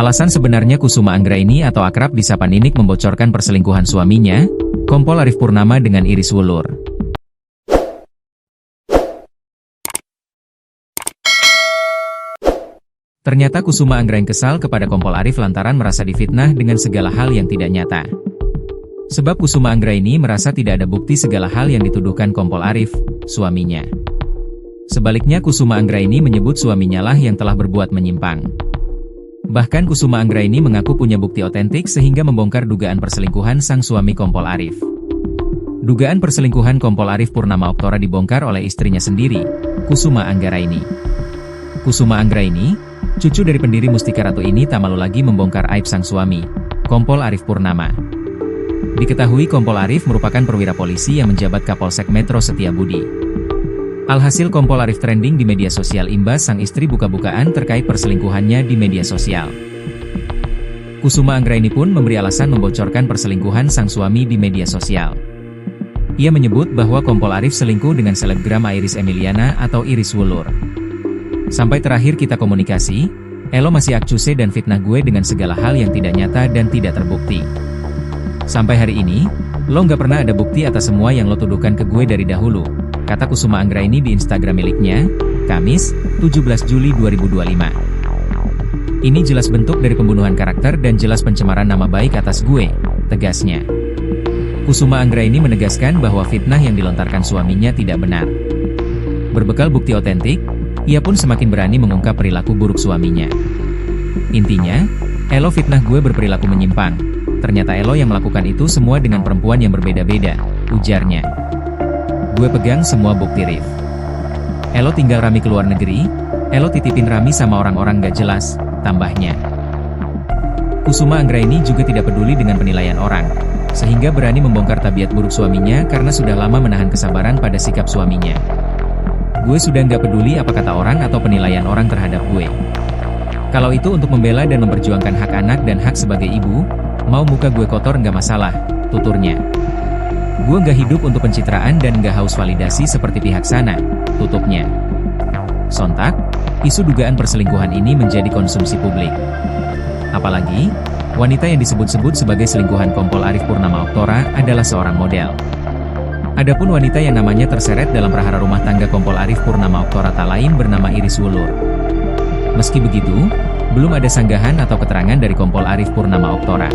Alasan sebenarnya Kusuma Anggraini atau akrab disapa Ninik membocorkan perselingkuhan suaminya, Kompol Arief Purnama dengan Iris Wulur. Ternyata Kusuma Anggraini kesal kepada Kompol Arief lantaran merasa difitnah dengan segala hal yang tidak nyata. Sebab Kusuma Anggraini merasa tidak ada bukti segala hal yang dituduhkan Kompol Arief, suaminya. Sebaliknya Kusuma Anggraini menyebut suaminya lah yang telah berbuat menyimpang. Bahkan Kusuma Anggraini mengaku punya bukti otentik sehingga membongkar dugaan perselingkuhan sang suami Kompol Arief. Dugaan perselingkuhan Kompol Arief Purnama Oktora dibongkar oleh istrinya sendiri, Kusuma Anggraini. Kusuma Anggraini, cucu dari pendiri Mustika Ratu ini tak malu lagi membongkar aib sang suami, Kompol Arief Purnama. Diketahui Kompol Arief merupakan perwira polisi yang menjabat Kapolsek Metro Setiabudi. Alhasil Kompol Arief trending di media sosial imbas sang istri buka-bukaan terkait perselingkuhannya di media sosial. Kusuma Anggraini pun memberi alasan membocorkan perselingkuhan sang suami di media sosial. Ia menyebut bahwa Kompol Arief selingkuh dengan selebgram Iris Emiliana atau Iris Wulur. Sampai terakhir kita komunikasi, Elo masih akcuse dan fitnah gue dengan segala hal yang tidak nyata dan tidak terbukti. Sampai hari ini, lo nggak pernah ada bukti atas semua yang lo tuduhkan ke gue dari dahulu, kata Kusuma Anggraini di Instagram miliknya, Kamis, 17 Juli 2025. Ini jelas bentuk dari pembunuhan karakter dan jelas pencemaran nama baik atas gue, tegasnya. Kusuma Anggraini menegaskan bahwa fitnah yang dilontarkan suaminya tidak benar. Berbekal bukti otentik, ia pun semakin berani mengungkap perilaku buruk suaminya. Intinya, Elo fitnah gue berperilaku menyimpang. Ternyata Elo yang melakukan itu semua dengan perempuan yang berbeda-beda, ujarnya. Gue pegang semua bukti Rif. Elo tinggal Rami ke luar negeri, Elo titipin Rami sama orang-orang gak jelas, tambahnya. Kusuma Anggraini juga tidak peduli dengan penilaian orang, sehingga berani membongkar tabiat buruk suaminya karena sudah lama menahan kesabaran pada sikap suaminya. Gue sudah gak peduli apa kata orang atau penilaian orang terhadap gue. Kalau itu untuk membela dan memperjuangkan hak anak dan hak sebagai ibu, mau muka gue kotor gak masalah, tuturnya. Gue gak hidup untuk pencitraan dan gak haus validasi seperti pihak sana, tutupnya. Sontak, isu dugaan perselingkuhan ini menjadi konsumsi publik. Apalagi, wanita yang disebut-sebut sebagai selingkuhan Kompol Arief Purnama Oktora adalah seorang model. Adapun wanita yang namanya terseret dalam prahara rumah tangga Kompol Arief Purnama Oktora tak lain bernama Iris Wulur. Meski begitu, belum ada sanggahan atau keterangan dari Kompol Arief Purnama Oktora.